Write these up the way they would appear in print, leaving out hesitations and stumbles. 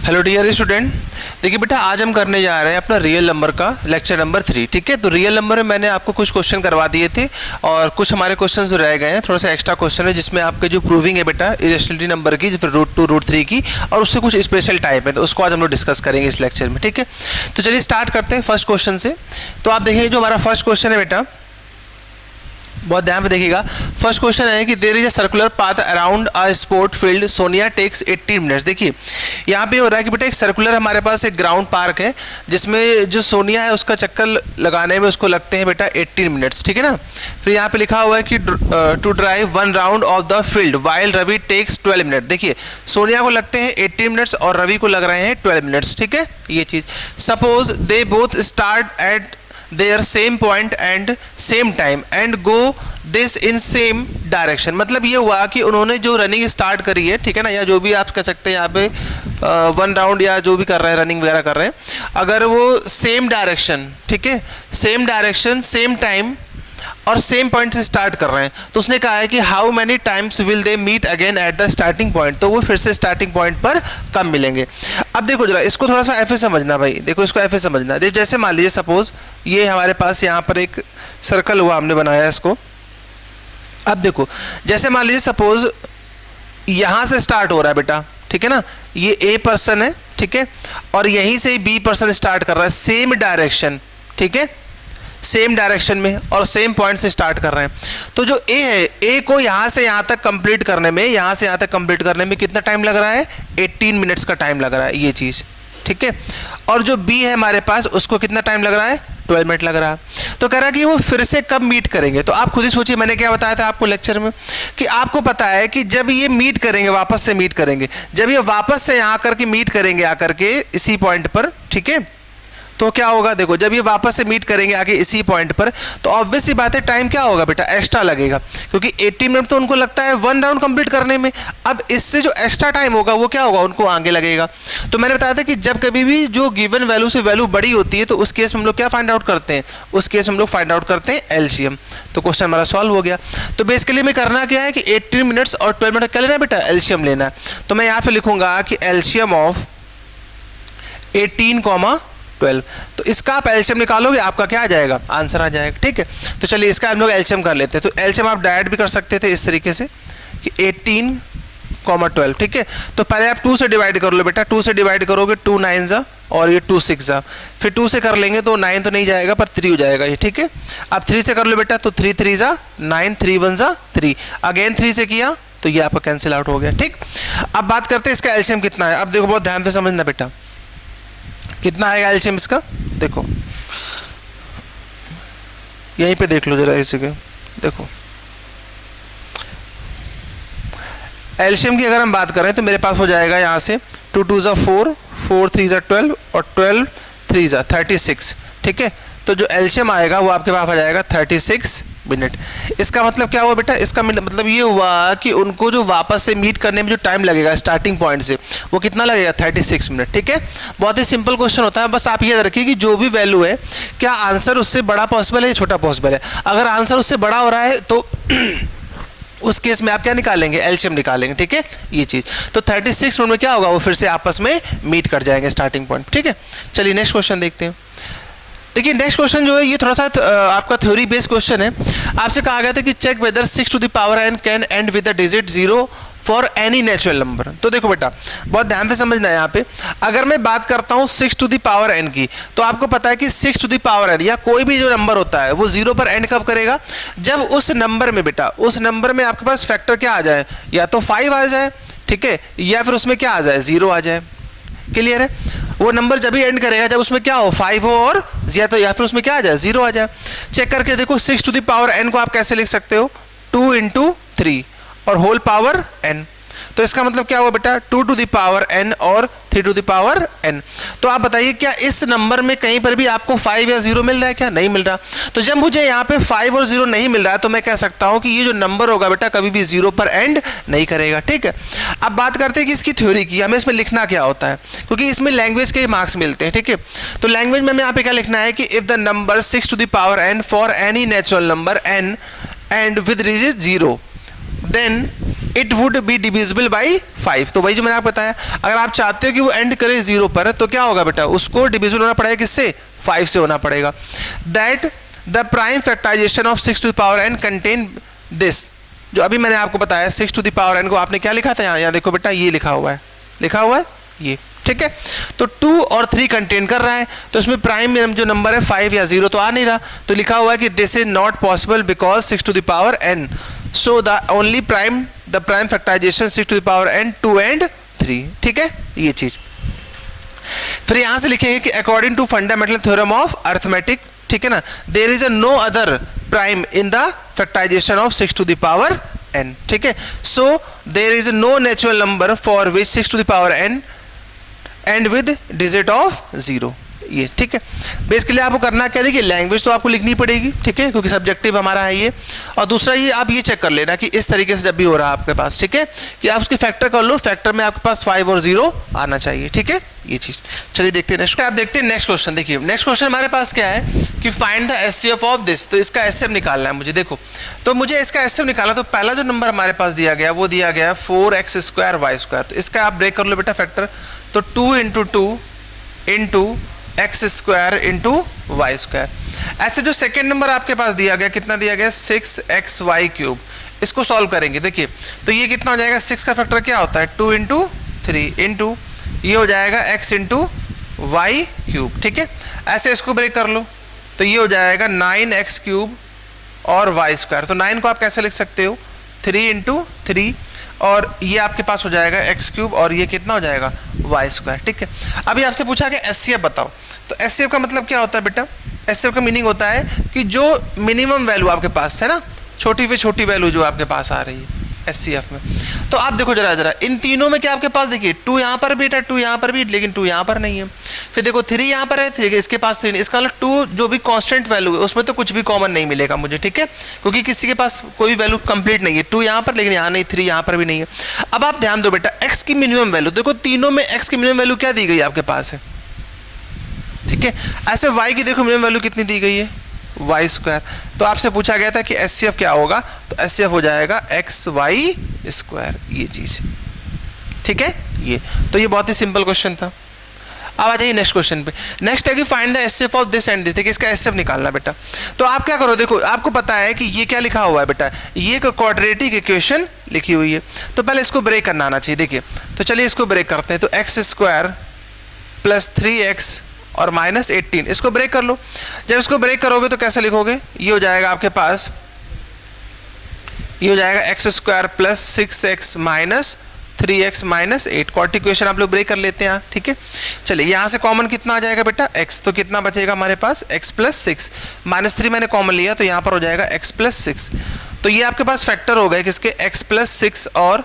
Hello dear student, देखिए बेटा आज हम करने जा रहे हैं अपना रियल नंबर का लेक्चर नंबर 3। ठीक है, तो रियल नंबर में मैंने आपको कुछ क्वेश्चन करवा दिए थे और कुछ हमारे क्वेश्चन जो रह गए हैं, थोड़ा सा एक्स्ट्रा क्वेश्चन है जिसमें आपके जो प्रूविंग है बेटा इरेशनलिटी नंबर की, फिर √2 √3 की, और उससे कुछ स्पेशल टाइप है, तो उसको आज हम लोग डिस्कस करेंगे इस लेक्चर में। ठीक है, तो चलिए स्टार्ट करते हैं फर्स्ट क्वेश्चन से। तो आप देखिए जो हमारा फर्स्ट क्वेश्चन है बेटा, बहुत ध्यान से देखिएगा। फर्स्ट क्वेश्चन है कि there is a circular path around a sport field, Sonia takes 18 minutes. देखिए यहाँ पे हो रहा है कि बेटा एक सर्कुलर हमारे पास एक ग्राउंड पार्क है जिसमें जो सोनिया है उसका चक्कर लगाने में उसको लगते हैं बेटा 18 मिनट्स। ठीक है ना। फिर यहाँ पे लिखा हुआ है कि to drive 1 round of the field while Ravi takes 12 minute. देखिए सोनिया को लगते हैं 18 मिनट्स और रवि को लग रहे हैं 12 मिनट्स। ठीक है, ये चीज़। Suppose they both start at their same point and same time and go this in same direction. मतलब ये हुआ कि उन्होंने जो रनिंग स्टार्ट करी है, ठीक है ना, या जो भी आप कह सकते हैं यहाँ पे 1 राउंड या जो भी कर रहे हैं रनिंग वगैरह कर रहे हैं, अगर वो सेम डायरेक्शन, ठीक है, सेम डायरेक्शन सेम टाइम और सेम पॉइंट से स्टार्ट कर रहे हैं, तो उसने कहा है कि how many times will they meet again at the starting point. तो वो फिर से स्टार्टिंग पॉइंट पर कब मिलेंगे। अब देखो जरा इसको थोड़ा सा ऐसे समझना भाई, देखो इसको ऐसे समझना। देखो जैसे मान लीजिए सपोज ये हमारे पास यहाँ पर एक सर्कल हुआ, हमने बनाया इसको। अब देखो जैसे मान लीजिए सपोज यहाँ से स्टार्ट हो रहा है बेटा, ठीक है ना, ये ए पर्सन है, ठीक है, और यहीं से बी पर्सन स्टार्ट कर रहा है सेम डायरेक्शन, ठीक है, सेम डायरेक्शन में और सेम पॉइंट से स्टार्ट कर रहे हैं। तो जो ए है, ए को यहाँ से यहाँ तक कंप्लीट करने में, यहाँ से यहाँ तक कंप्लीट करने में कितना टाइम लग रहा है, 18 मिनट्स का टाइम लग रहा है, ये चीज़। ठीक है, और जो बी है हमारे पास उसको कितना टाइम लग रहा है, 12 मिनट लग रहा है। तो कह रहा है कि वो फिर से कब मीट करेंगे। तो आप खुद ही सोचिए, मैंने क्या बताया था आपको लेक्चर में कि आपको पता है कि जब ये मीट करेंगे, वापस से मीट करेंगे, जब ये वापस से यहाँ आकर के मीट करेंगे आकर के इसी पॉइंट पर, ठीक है, तो क्या होगा, देखो जब ये वापस से मीट करेंगे आगे इसी पॉइंट पर, तो ऑब्वियस सी बात है टाइम क्या होगा बेटा, एक्स्ट्रा लगेगा, क्योंकि 80 मिनट तो उनको लगता है 1 राउंड कंप्लीट करने में। अब इससे जो एक्स्ट्रा टाइम होगा वो क्या होगा, उनको आगे लगेगा। तो मैंने बताया था कि जब कभी भी जो गिवन वैल्यू से वैल्यू बड़ी होती है तो उस केस में हम लोग क्या फाइंड आउट करते हैं, उस केस में हम लोग फाइंड आउट करते हैं एलसीएम। तो क्वेश्चन हमारा सॉल्व हो गया। तो बेसिकली में करना क्या है कि 18 मिनट्स और 12 मिनट क्या लेना है बेटा, एलसीएम लेना है। तो मैं यहाँ पे लिखूंगा कि एलसीएम ऑफ 18, 12। तो इसका आप एलसीएम निकालोगे, आपका क्या आ जाएगा, आंसर आ जाएगा। ठीक है, तो चलिए इसका हम लोग एलसीएम कर लेते हैं। तो एलसीएम आप डायरेक्ट भी कर सकते थे इस तरीके से कि 18, 12। ठीक है, तो पहले आप 2 से डिवाइड कर लो बेटा, 2 से डिवाइड करोगे 2 9 जा और ये 2 6 जा, फिर 2 से कर लेंगे तो 9 तो नहीं जाएगा पर 3 हो जाएगा ये। ठीक है, अब 3 से कर लो बेटा, तो 3 3 जा 9, 3 1 जा 3, अगेन 3 से किया तो ये आपका कैंसिल आउट हो गया। ठीक, अब बात करते हैं इसका एलसीएम कितना है। अब देखो बहुत ध्यान से समझना बेटा, कितना आएगा एलसीएम इसका, देखो यहीं पे देख लो जरा इसी के, देखो एलसीएम की अगर हम बात करें तो मेरे पास हो जाएगा यहाँ से 2 2 जा 4, 4 3 जा 12 और 12 3 जा 36। ठीक है, तो जो एलसीएम आएगा वो आपके पास आ जाएगा 36 मिनट। इसका मतलब क्या हुआ बेटा, इसका मतलब ये हुआ कि उनको जो वापस से मीट करने में जो टाइम लगेगा स्टार्टिंग पॉइंट से, वो कितना लगेगा, 36 मिनट। ठीक है, बहुत ही सिंपल क्वेश्चन होता है। बस आप ये रखिए कि जो भी वैल्यू है, क्या आंसर उससे बड़ा पॉसिबल है या छोटा पॉसिबल है। अगर आंसर उससे बड़ा हो रहा है तो उस केस में आप क्या निकालेंगे, एलसीएम निकालेंगे। ठीक है, ये चीज़। तो 36 मिनट में क्या होगा, वो फिर से आपस में मीट कर जाएंगे स्टार्टिंग पॉइंट। ठीक है, चलिए नेक्स्ट क्वेश्चन देखते हैं। देखिए नेक्स्ट क्वेश्चन जो है ये थोड़ा सा आपका थ्योरी बेस्ड क्वेश्चन है। आपसे कहा गया था कि check whether 6 to the power n can end with the digit 0 for any natural number. तो देखो बेटा बहुत ध्यान से समझना है यहाँ पे, अगर मैं बात करता हूँ 6 टू द पावर n की, तो आपको पता है कि 6 टू द पावर n या कोई भी जो नंबर होता है वो 0 पर एंड कब करेगा, जब उस नंबर में बेटा, उस नंबर में आपके पास फैक्टर क्या आ जाए, या तो 5 आ जाए, ठीक है, या फिर उसमें क्या आ जाए, 0 आ जाए। क्लियर है, वो नंबर जब भी एंड करेगा जब उसमें क्या हो, 5 हो और या फिर उसमें क्या आ जाए, 0 आ जाए। चेक करके देखो 6 टू द पावर n को आप कैसे लिख सकते हो, 2 × 3 और होल पावर n। तो इसका मतलब क्या हुआ बेटा, 2 टू द पावर n और 3 टू द पावर n। तो आप बताइए क्या इस नंबर में कहीं पर भी आपको 5 या 0 मिल रहा है, क्या नहीं मिल रहा। तो जब मुझे यहाँ पे 5 और 0 नहीं मिल रहा है तो मैं कह सकता हूँ कि ये जो नंबर होगा बेटा कभी भी 0 पर एंड नहीं करेगा। ठीक है, अब बात करते हैं कि इसकी थ्योरी की, हमें इसमें लिखना क्या होता है, क्योंकि इसमें लैंग्वेज के मार्क्स मिलते हैं। ठीक है, तो लैंग्वेज में हमें यहाँ पे क्या लिखना है कि if the number 6 to the power n for any natural number n end with digit 0 then it would be divisible by 5। तो वही जो मैंने आपको बताया, अगर आप चाहते हो कि वो एंड करे 0 पर तो क्या होगा बेटा, उसको डिविजिबल होना पड़ेगा किससे, 5 से होना पड़ेगा। That the prime factorisation of 6 to the power n contain this, जो अभी मैंने आपको बताया 6 टू द पावर n को आपने क्या लिखा था यहाँ देखो बेटा, ये लिखा हुआ है ये, ठीक है। तो 2 और 3 कंटेन कर रहा है, तो इसमें प्राइम जो नंबर है 5 या 0 तो आ नहीं रहा, तो लिखा हुआ है कि this is not possible because 6 to the power n, so the only prime factorisation 6 to the power n 2 and 3, ठीक है ये चीज। फिर यहां से लिखेंगे कि according to fundamental theorem of arithmetic, ठीक है ना, there is a no other prime in the factorisation of 6 to the power n, ठीक है। So there is no natural number for which 6 to the power n end with digit of 0, ये ठीक है। Basically आपको करना क्या, देखिए language तो आपको लिखनी पड़ेगी, ठीक है, क्योंकि सब्जेक्टिव हमारा है ये। और दूसरा ये आप ये चेक कर लेना कि इस तरीके से जब भी हो रहा है आपके पास, ठीक है, कि आप उसके फैक्टर कर लो, फैक्टर में आपके पास 5 और 0 आना चाहिए, ठीक है ये चीज। चलिए देखते हैं नेक्स्ट, आप देखते हैं नेक्स्ट क्वेश्चन। देखिए नेक्स्ट क्वेश्चन हमारे पास क्या है कि find the HCF of this, तो इसका एचसीएफ निकालना है मुझे। देखो तो मुझे इसका एचसीएफ निकालना, तो पहला जो नंबर हमारे पास दिया गया वो दिया गया 4x² y², तो इसका आप ब्रेक कर लो बेटा फैक्टर, तो 2 × 2 × x² × y²। ऐसे जो सेकेंड नंबर आपके पास दिया गया, कितना दिया गया 6xy³, इसको सॉल्व करेंगे। देखिए तो ये कितना हो जाएगा, 6 का फैक्टर क्या होता है 2 × 3 × ये हो जाएगा x × y³, ठीक है। ऐसे इसको ब्रेक कर लो तो ये हो जाएगा 9x³ और y², तो 9 को आप कैसे लिख सकते हो 3 × 3 और ये आपके पास हो जाएगा x³ और ये कितना हो जाएगा y², ठीक है। अभी आपसे पूछा कि एचसीएफ बताओ, तो एचसीएफ का मतलब क्या होता है बेटा, एचसीएफ का मीनिंग होता है कि जो मिनिमम वैल्यू आपके पास है ना, छोटी से छोटी वैल्यू जो आपके पास आ रही है एचसीएफ में। तो आप देखो जरा इन तीनों में क्या आपके पास, देखिए 2 यहाँ पर भी है, 2 यहाँ पर भी, लेकिन 2 यहाँ पर नहीं है। फिर देखो 3 यहाँ पर है, 3 इसके पास 3 नहीं, इसका मतलब 2 जो भी कांस्टेंट वैल्यू है उसमें तो कुछ भी कॉमन नहीं मिलेगा मुझे, ठीक है, क्योंकि किसी के पास कोई वैल्यू कंप्लीट नहीं है। 2 यहाँ पर लेकिन यहाँ नहीं, 3 यहाँ पर भी नहीं है। अब आप ध्यान दो बेटा, एक्स की मिनिमम वैल्यू, देखो तीनों में एक्स की मिनिमम वैल्यू क्या दी गई आपके पास है, ठीक है। ऐसे वाई की देखो मिनिमम वैल्यू कितनी दी गई है y², तो आपसे पूछा गया था कि एचसीएफ क्या होगा, तो एचसीएफ हो जाएगा xy², ये चीज, ठीक है ये। तो ये बहुत ही सिंपल क्वेश्चन था। अब आ जाइए नेक्स्ट क्वेश्चन पे। नेक्स्ट है कि find the HCF of this and this, देखिए इसका एचसीएफ निकालना बेटा। तो आप क्या करो, देखो आपको पता है कि ये क्या लिखा हुआ है बेटा, ये एक क्वाड्रेटिक इक्वेशन लिखी हुई है, तो पहले इसको ब्रेक करना आना चाहिए। देखिए तो चलिए इसको ब्रेक करते हैं, तो x² + 3x और -18, इसको ब्रेक कर लो। जब इसको ब्रेक करोगे तो कैसे लिखोगे, ये हो जाएगा आपके पास, ये हो जाएगा x² + 6x - 3x - 8, quadratic equation आप लोग ब्रेक कर लेते हैं, ठीक है। चलिए यहाँ से कॉमन कितना आ जाएगा बेटा x, तो कितना बचेगा हमारे पास x + 6, -3 मैंने कॉमन लिया तो यहाँ पर हो जाएगा x + 6, तो ये आपके पास फैक्टर हो गए किसके, x + 6 और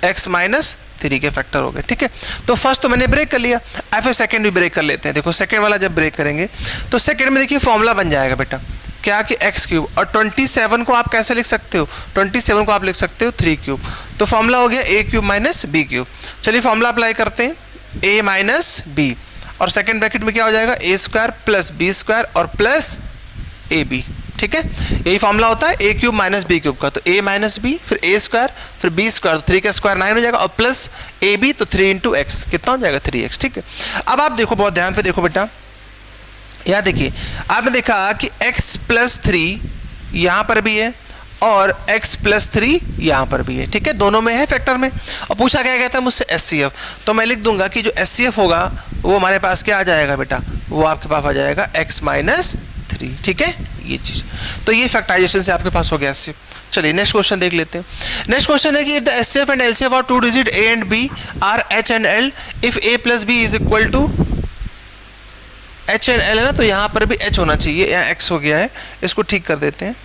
x - 3 के फैक्टर हो गए, ठीक है। तो फर्स्ट तो मैंने ब्रेक कर लिया, अब फिर सेकंड भी ब्रेक कर लेते हैं। देखो सेकंड वाला जब ब्रेक करेंगे तो सेकंड में देखिए फॉर्मूला बन जाएगा बेटा क्या कि x³ और 27 को आप कैसे लिख सकते हो, 27 को आप लिख सकते हो 3³, तो फॉर्मूला हो गया a³ - b³। चलिए फॉर्मूला अप्लाई करते हैं, a - b और सेकंड ब्रैकेट में क्या हो जाएगा a² + b² और प्लस ab, ठीक है। यही फॉर्मूला होता है a³ - b³ का, तो a - b फिर a² फिर b², 3 का स्क्वायर 9 हो जाएगा और प्लस ab, तो 3 × x कितना हो जाएगा 3x, ठीक है। अब आप देखो बहुत ध्यान से देखो बेटा, यहाँ देखिए आपने देखा कि x + 3 यहाँ पर भी है और x + 3 यहाँ पर भी है, ठीक है, दोनों में है फैक्टर में। और पूछा क्या गया था मुझसे एचसीएफ, तो मैं लिख दूंगा कि जो एचसीएफ होगा वो हमारे पास क्या आ जाएगा बेटा, वो आपके पास आ जाएगा x - 3, ठीक है ये चीज। तो ये फैक्टराइजेशन से आपके पास हो गया एचसीएफ। चलिए नेक्स्ट क्वेश्चन देख लेते हैं। नेक्स्ट क्वेश्चन है कि if the HCF and LCF of 2 digit a and b are h and l, if a + b is equal to h and l है ना, तो यहाँ पर भी h होना चाहिए, यहाँ x हो गया है, इसको ठीक कर देते हैं।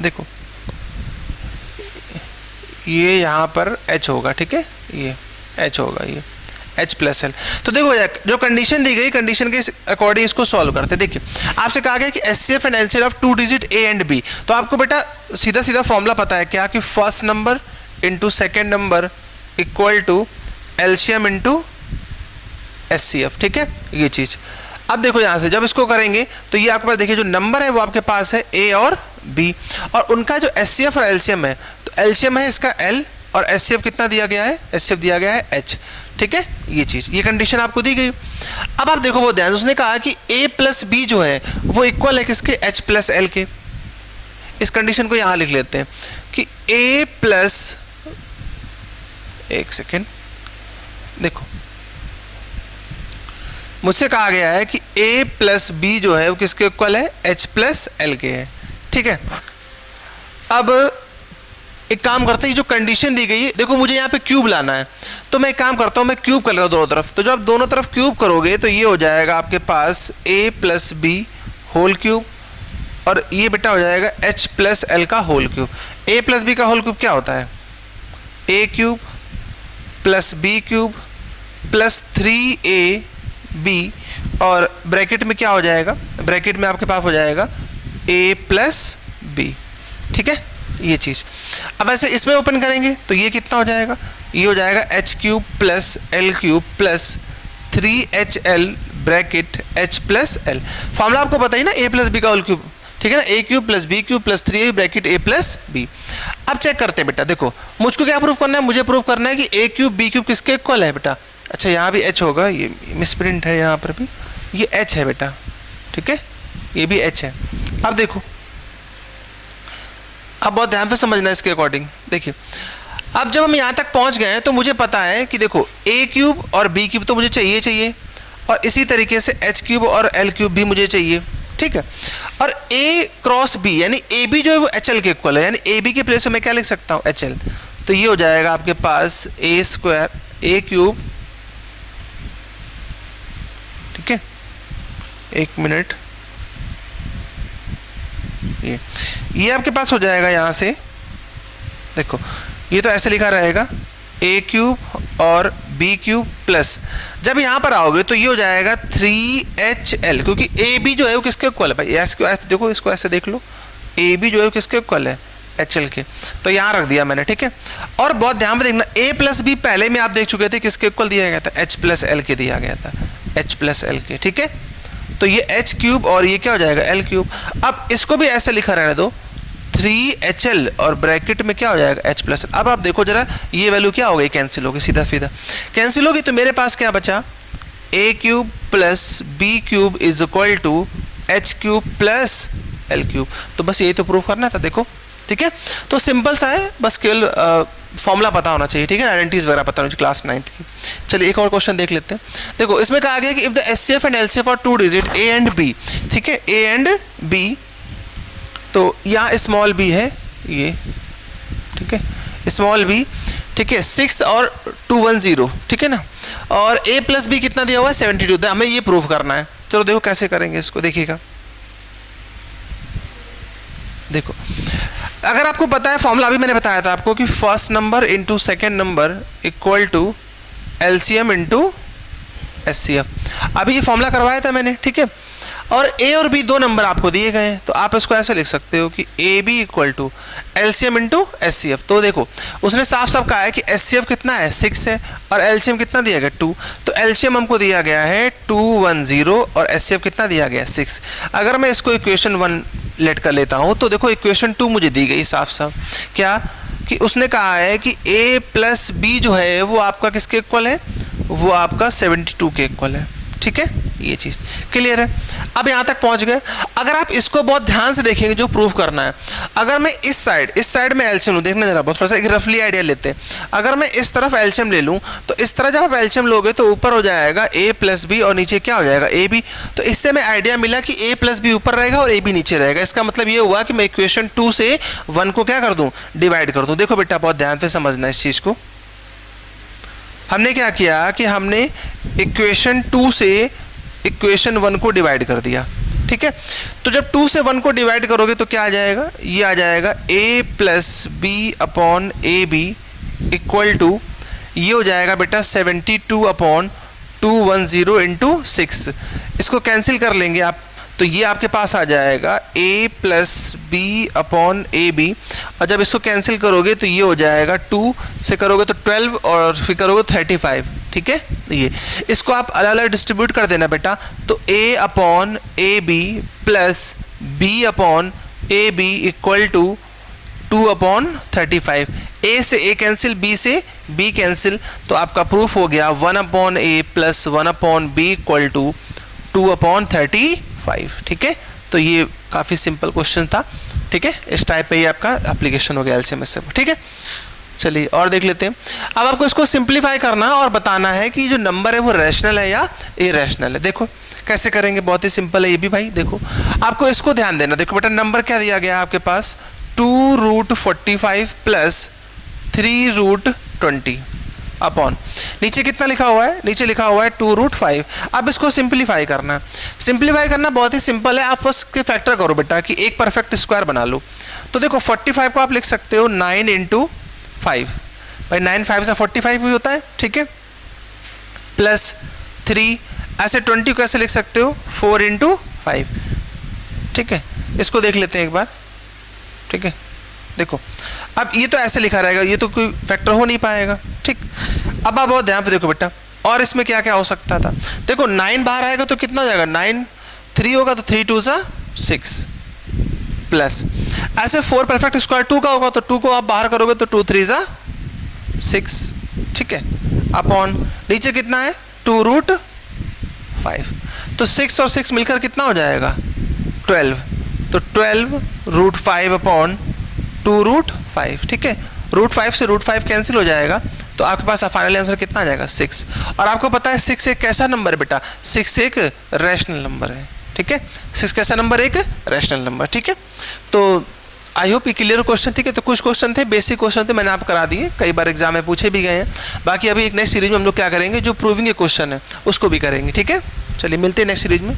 देखो ये यहाँ पर h होगा, ठीक है, ये h होगा, ये h + l। तो देखो जो कंडीशन दी गई, कंडीशन के अकॉर्डिंग इसको सॉल्व करते हैं। देखिए आपसे कहा गया कि HCF and LCF of 2 digit a and b, तो आपको बेटा सीधा सीधा फॉर्मूला पता है क्या कि first number into second number equal to LCM into HCF, ठीक है ये चीज़। अब देखो यहाँ से जब इसको करेंगे तो ये आपके पास देखिए जो नंबर है वो आपके पास है a और b, और उनका जो एचसीएफ और एलसीएम है, तो एलसीएम है इसका l और HCF कितना दिया गया है, HCF दिया गया है H, ठीक है। ये चीज़, ये कंडीशन आपको दी गई। अब आप देखो बहुत ध्यान से, उसने कहा कि A प्लस बी जो है वो इक्वल है किसके, H प्लस L के। इस कंडीशन को यहाँ लिख लेते हैं कि A प्लस, एक सेकेंड, देखो मुझसे कहा गया है कि A प्लस बी जो है वो किसके इक्वल है, H प्लस L के है, ठीक है। अब एक काम करते हैं, जो कंडीशन दी गई है, देखो मुझे यहाँ पे क्यूब लाना है, तो मैं एक काम करता हूँ, मैं क्यूब कर लेता हूँ दोनों तरफ। तो जब आप दोनों तरफ क्यूब करोगे तो ये हो जाएगा आपके पास A plus B whole cube, और ये बेटा हो जाएगा H प्लस L का whole cube. A plus B का होल क्यूब क्या होता है, A cube plus B cube plus 3AB, और ब्रैकेट में क्या हो जाएगा, ब्रैकेट में आपके पास हो जाएगा A प्लस बी, ठीक है। ये चीज़ अब ऐसे इसमें ओपन करेंगे तो ये कितना हो जाएगा, ये हो जाएगा H cube plus L cube plus 3HL bracket H plus L। Formula आपको पता ही ना, A प्लस बी का होल क्यूब, ठीक है ना, A cube plus B cube plus 3A bracket A plus B. अब चेक करते हैं बेटा, देखो मुझको क्या प्रूफ करना है, मुझे प्रूफ करना है कि A क्यूब बी क्यूब किसके इक्वल है बेटा। अच्छा यहाँ भी H होगा, ये मिसप्रिंट है, यहाँ पर भी ये H है बेटा, ठीक है, ये भी H है। अब देखो, अब बहुत ध्यान से समझना है इसके अकॉर्डिंग। देखिए अब जब हम यहाँ तक पहुँच गए हैं तो मुझे पता है कि देखो A क्यूब और B क्यूब तो मुझे चाहिए, और इसी तरीके से H क्यूब और L क्यूब भी मुझे चाहिए, ठीक है। और A क्रॉस B यानी AB जो है वो HL के इक्वल है, यानी AB के प्लेस में मैं क्या लिख सकता हूँ, HL। तो ये हो जाएगा आपके पास A स्क्वायर A क्यूब, ठीक है, एक मिनट, ये आपके पास हो जाएगा यहाँ से, देखो ये तो ऐसे लिखा रहेगा A क्यूब और B क्यूब प्लस, जब यहाँ पर आओगे तो ये हो जाएगा 3HL, क्योंकि AB जो है वो किसके इक्वल है भाई, देखो इसको ऐसे देख लो, AB जो है वो किसके इक्वल है, HL के, तो यहाँ रख दिया मैंने, ठीक है। और बहुत ध्यान में देखना, A प्लस बी पहले में आप देख चुके थे किसके इक्वल दिया गया था, H प्लस L के दिया गया था, H प्लस L के, ठीक है। तो ये H क्यूब और ये क्या हो जाएगा L क्यूब। अब इसको भी ऐसे लिखा रहने दो 3HL और ब्रैकेट में क्या हो जाएगा H प्लस। अब आप देखो जरा, ये वैल्यू क्या हो गई, कैंसिल हो गई, सीधा सीधा कैंसिल होगी, तो मेरे पास क्या बचा, A cube plus B cube is equal to H cube plus L cube. तो बस यही तो प्रूफ करना था, देखो, ठीक है। तो सिंपल सा है, बस केवल फॉर्मूला पता होना चाहिए, ठीक है, आइडेंटिटीज वगैरह पता होनी चाहिए क्लास 9th की। चलिए एक और क्वेश्चन देख लेते हैं। देखो इसमें कहा गया कि if the HCF and LCF are 2 digit A and B, ठीक है, A एंड B, तो यहाँ स्मॉल b है ये, ठीक है, स्मॉल b, ठीक है, 6 और 210, ठीक है ना, और A प्लस बी कितना दिया हुआ है 72, हमें ये प्रूफ करना है। चलो देखो कैसे करेंगे इसको, देखिएगा, देखो अगर आपको पता है फॉर्मूला, अभी मैंने बताया था आपको कि first number into second number equal to LCM into HCF। अभी ये फॉर्मूला करवाया था मैंने, ठीक है, और A और B दो नंबर आपको दिए गए हैं, तो आप इसको ऐसे लिख सकते हो कि AB equal to LCM into HCF। तो देखो उसने साफ साफ कहा है कि HCF कितना है 6 है, और LCM कितना दिया गया 2, तो LCM हमको दिया गया है 210 और HCF कितना दिया गया 6। अगर मैं इसको इक्वेशन 1 लेट कर लेता हूँ तो देखो इक्वेशन 2 मुझे दी गई साफ साफ, क्या कि उसने कहा है कि A प्लस बी जो है वो आपका किसके इक्वल है, वो आपका 72 के इक्वल है, ठीक है, ये चीज़ क्लियर है। अब यहाँ तक पहुँच गए। अगर आप इसको बहुत ध्यान से देखेंगे जो प्रूफ करना है, अगर मैं इस साइड में एल्शियम लूँ, देखना जरा बहुत थोड़ा सा एक रफली आइडिया लेते हैं। अगर मैं इस तरफ एल्शियम ले लूँ तो इस तरह जब आप एल्शियम लोगे तो ऊपर हो जाएगा A प्लस बी और नीचे क्या हो जाएगा AB। तो इससे मैं आइडिया मिला कि A प्लस बी ऊपर रहेगा और AB नीचे रहेगा। इसका मतलब ये हुआ कि मैं इक्वेशन 2 से 1 को क्या कर दूँ, डिवाइड कर दूँ। देखो बेटा बहुत ध्यान से समझना इस चीज़ को। हमने क्या किया कि हमने इक्वेशन 2 से इक्वेशन 1 को डिवाइड कर दिया, ठीक है। तो जब 2 से 1 को डिवाइड करोगे तो क्या आ जाएगा, ये आ जाएगा A plus B upon A B equal to, ये हो जाएगा बेटा 72 अपॉन 210 इंटू 6। इसको कैंसिल कर लेंगे आप, तो ये आपके पास आ जाएगा A plus B upon A B, और जब इसको कैंसिल करोगे तो ये हो जाएगा 2 से करोगे तो 12 और फिर करोगे 35, ठीक है। ये इसको आप अलग अलग डिस्ट्रीब्यूट कर देना बेटा, तो A upon A B plus B upon A B equal to 2/35। A से ए कैंसिल, बी से बी कैंसिल, तो आपका प्रूफ हो गया 1/a plus 1/b equal to 2/35। ठीक है, तो ये काफ़ी सिंपल क्वेश्चन था। ठीक है, इस टाइप पे ही आपका एप्लीकेशन हो गया एलसीएम से। ठीक है, चलिए और देख लेते हैं। अब आपको इसको सिंप्लीफाई करना है और बताना है कि जो नंबर है वो रैशनल है या इरेशनल है। देखो कैसे करेंगे, बहुत ही सिंपल है ये भी भाई। देखो आपको इसको ध्यान देना। देखो बेटा, नंबर क्या दिया गया है आपके पास, 2√45 प्लस 3√20 अपॉन, नीचे कितना लिखा हुआ है, नीचे लिखा हुआ है 2√5। अब इसको सिंप्लीफाई करना। सिंप्लीफाई करना बहुत ही सिंपल है। आप फर्स्ट के फैक्टर करो बेटा कि एक परफेक्ट स्क्वायर बना लो। तो देखो 45 को आप लिख सकते हो 9 × 5, भाई 9 5 से 45 भी होता है। ठीक है, प्लस 3, ऐसे 20 को ऐसे लिख सकते हो 4 × 5। ठीक है, इसको देख लेते हैं एक बार। ठीक है, देखो अब ये तो ऐसे लिखा रहेगा, ये तो कोई फैक्टर हो नहीं पाएगा। ठीक, अब आप बहुत ध्यान से देखो बेटा, और इसमें क्या क्या हो सकता था। देखो 9 बाहर आएगा तो कितना हो जाएगा, 9 3 होगा तो 3 2 6 प्लस, ऐसे 4 परफेक्ट स्क्वायर 2 का होगा तो 2 को आप बाहर करोगे तो 2 3 6। ठीक है, अपॉन नीचे कितना है 2√5, तो 6 और 6 मिलकर कितना हो जाएगा 12, तो 12√5 अपॉन 2√5। ठीक है, √5 से √5 कैंसिल हो जाएगा, तो आपके पास फाइनल आंसर कितना आ जाएगा 6। और आपको पता है 6 एक कैसा नंबर है बेटा, 6 एक रैशनल नंबर है। ठीक है, 6 कैसा नंबर, एक रैशनल नंबर। ठीक है, तो आई होप ये क्लियर क्वेश्चन। ठीक है, तो कुछ क्वेश्चन थे, बेसिक क्वेश्चन थे, मैंने आप करा दिए, कई बार एग्जाम में पूछे भी गए हैं। बाकी अभी एक नेक्स्ट सीरीज में हम लोग क्या करेंगे, जो प्रूविंग के क्वेश्चन है उसको भी करेंगे। ठीक है, चलिए मिलते हैं नेक्स्ट सीरीज में।